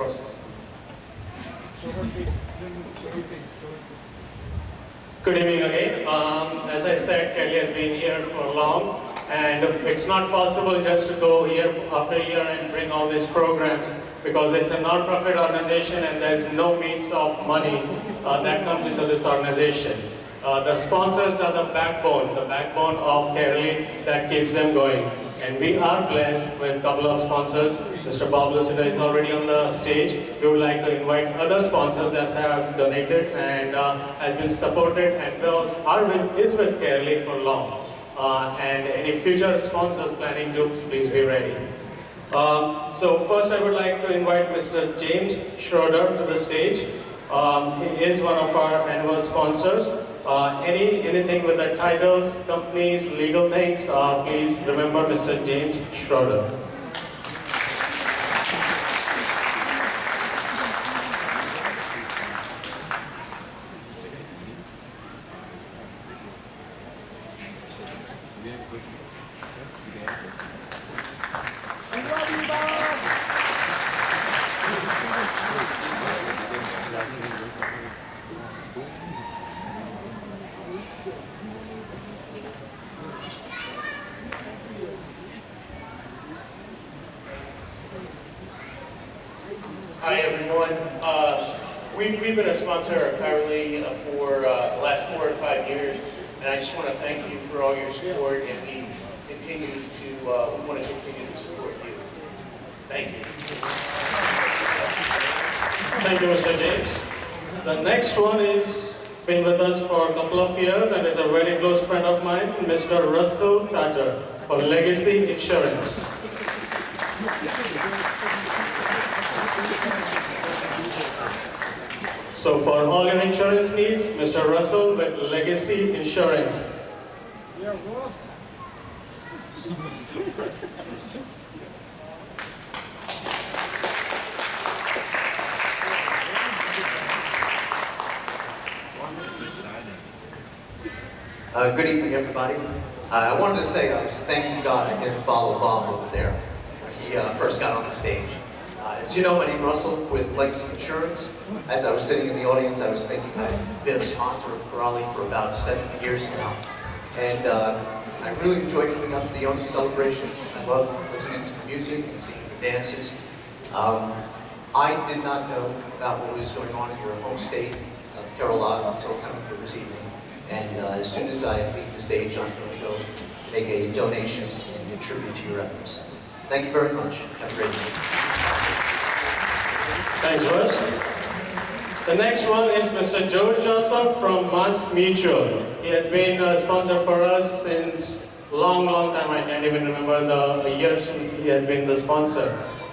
process. Good evening again. As I said, Kelly has been here for long, and it's not possible just to go year after year and bring all these programs, because it's a non-profit organization and there's no means of money that comes into this organization. The sponsors are the backbone of Kairali that keeps them going. And we are blessed with a couple of sponsors. Mr. Bob Lucida is already on the stage. We would like to invite other sponsors that have donated and has been supported and is with Kairali for long. And any future sponsors planning to, please be ready. So first I would like to invite Mr. James Schroeder to the stage. He is one of our annual sponsors. Anything with the titles, companies, legal things, please remember Mr. James Schroeder. Hi everyone. We've been a sponsor of Kairali for the last 4 or 5 years, and I just want to thank you for all your support, and we want to continue to support you. Thank you. Thank you, Mr. James. The next one is been with us for a couple of years and is a very close friend of mine, Mr. Russell Tatter for Legacy Insurance. So for all your insurance needs, Mr. Russell with Legacy Insurance. Yeah, boss. Good evening, everybody. I wanted to say I was thanking God I didn't follow Bob over there when he first got on the stage. As you know, my name is Russell with Legacy Insurance. As I was sitting in the audience, I was thinking I've been a sponsor of Kairali for about 7 years now. And I really enjoy coming out to the Onam celebration. I love listening to the music and seeing the dances. I did not know about what was going on in your home state of Kairali until coming here this evening. And as soon as I leave the stage, I'm going to go make a donation and contribute to your efforts. Thank you very much. Have a great day. Thanks, Russ. The next one is Mr. George Joseph from Mass Mutual. He has been a sponsor for us since long time. I can't even remember the year since he has been the sponsor.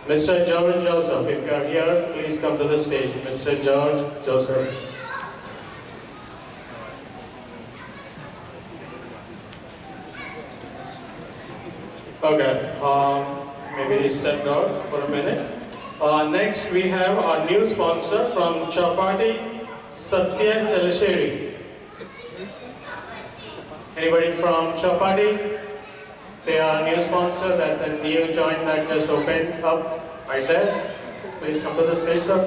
Mr. George Joseph, if you are here, please come to the stage. Mr. George Joseph. Okay, maybe he stepped out for a minute. Next we have our new sponsor from Chapati, Satya Chalasheri. Anybody from Chapati? They are new sponsor. That's a new joint that just opened up right there. Please come to the stage, sir.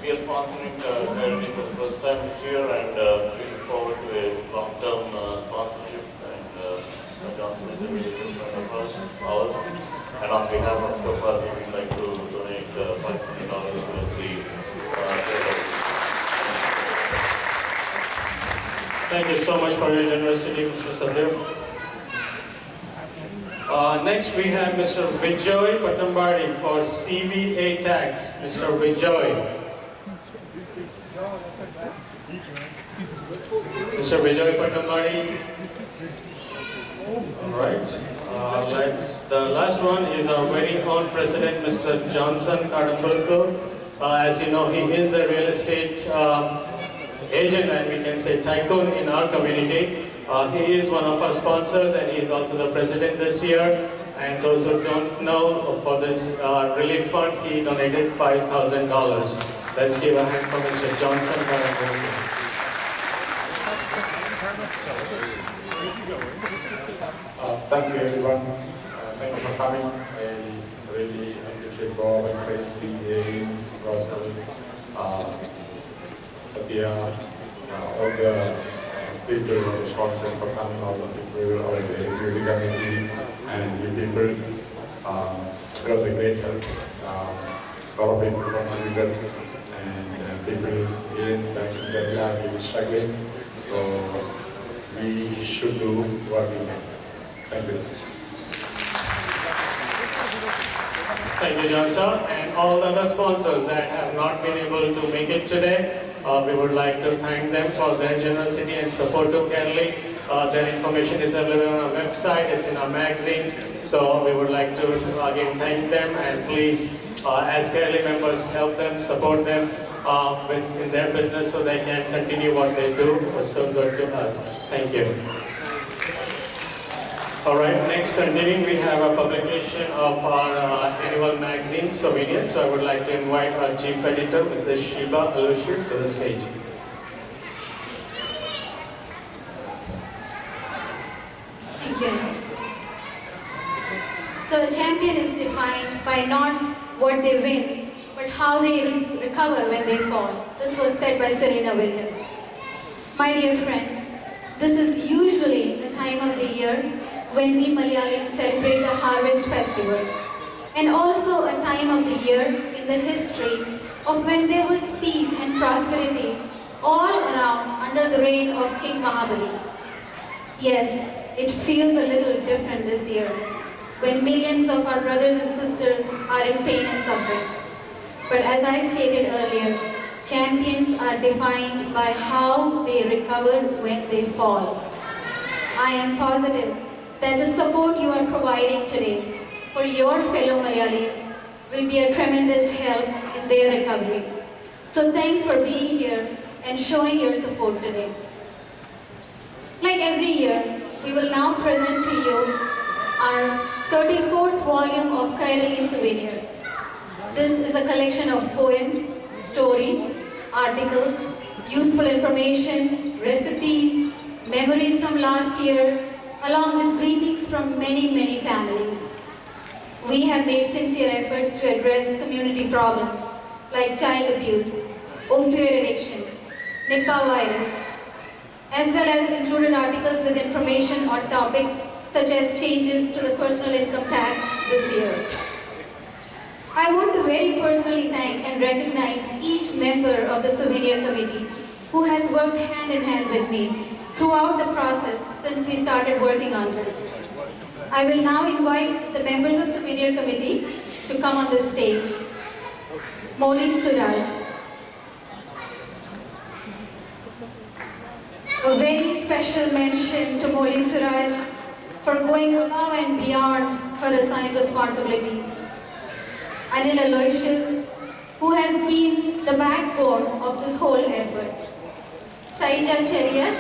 We are sponsoring Kairali for the first time this year, and we look forward to a long-term sponsorship. And Johnson is a really good friend of ours. And on behalf of Chopra, we would like to donate $500 towards the Thank you so much for your generosity, Mr. Sadhu. Next we have Mr. Vijay Patambadi for CVA Tax. Mr. Vijay. Mr. Vijay Patambadi. Alright. The last one is our very own president, Mr. Johnson Kadambulko. As you know, he is the real estate agent and we can say tycoon in our community. He is one of our sponsors and he is also the president this year. And those who don't know, for this relief fund, he donated $5,000. Let's give a hand for Mr. Johnson. Thank you everyone. Thank you for coming. I really appreciate Bob and Tracy, James, Russell, Satya, all the people who are responsible for coming, all the people, all the executive committee, and you people. It was a great help. A lot of people from Anil and people in Kerala have been struggling, so we should do what we can. Thank you. Thank you, John sir. And all the other sponsors that have not been able to make it today, we would like to thank them for their generosity and support to Kairali. Their information is available on our website, it's in our magazines. So we would like to again thank them, and please, as Kairali members, help them, support them in their business so they can continue what they do. It was so good to us. Thank you. All right, next continuing, we have a publication of our annual magazine, Souvenir. So I would like to invite our chief editor, Mrs. Sheeba, Alousyes, to the stage. Thank you. So a champion is defined by not what they win, but how they recover when they fall. This was said by Serena Williams. My dear friends, this is usually the time of the year when we Malayalis celebrate the Harvest Festival, and also a time of the year in the history of when there was peace and prosperity all around under the reign of King Mahabali. Yes, it feels a little different this year, when millions of our brothers and sisters are in pain and suffering. But as I stated earlier, champions are defined by how they recover when they fall. I am positive that the support you are providing today for your fellow Malayalis will be a tremendous help in their recovery. So thanks for being here and showing your support today. Like every year, we will now present to you our 34th volume of Kairali Souvenir. This is a collection of poems, stories, articles, useful information, recipes, memories from last year, along with greetings from many families. We have made sincere efforts to address community problems like child abuse, opioid addiction, Nipah virus, as well as included articles with information on topics such as changes to the personal income tax this year. I want to very personally thank and recognize each member of the Souvenir Committee who has worked hand in hand with me throughout the process since we started working on this. I will now invite the members of Souvenir Committee to come on the stage. Moli Suraj. A very special mention to Moli Suraj for going above and beyond her assigned responsibilities. Anil Alousyes, who has been the backbone of this whole effort. Saija Cheria,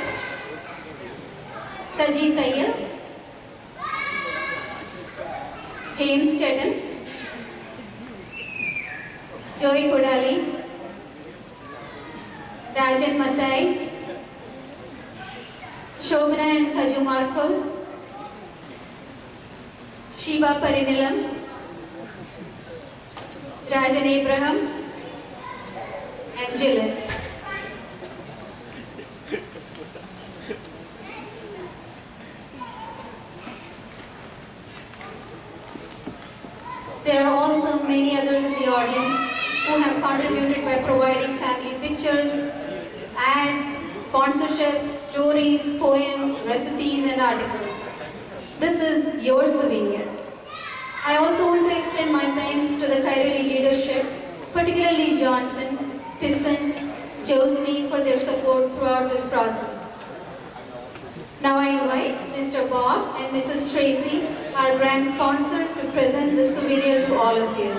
Sajid Tayyab, James Chetan, Joy Kodali, Rajan Matai, Shobana and Saju Marcos, Sheeba Parinilam, Rajan Abraham, and Jilin. There are also many others in the audience who have contributed by providing family pictures, ads, sponsorships, stories, poems, recipes, and articles. This is your souvenir. I also want to extend my thanks to the Kairali leadership, particularly Johnson, Tison, Josely for their support throughout this process. Now I invite Mr. Bob and Mrs. Tracy, our grand sponsor, to present the souvenir to all of you.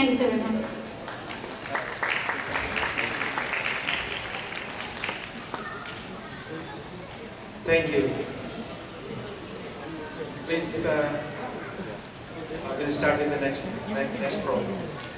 Thanks, everyone. Thank you. Please, I'm going to start with the next program.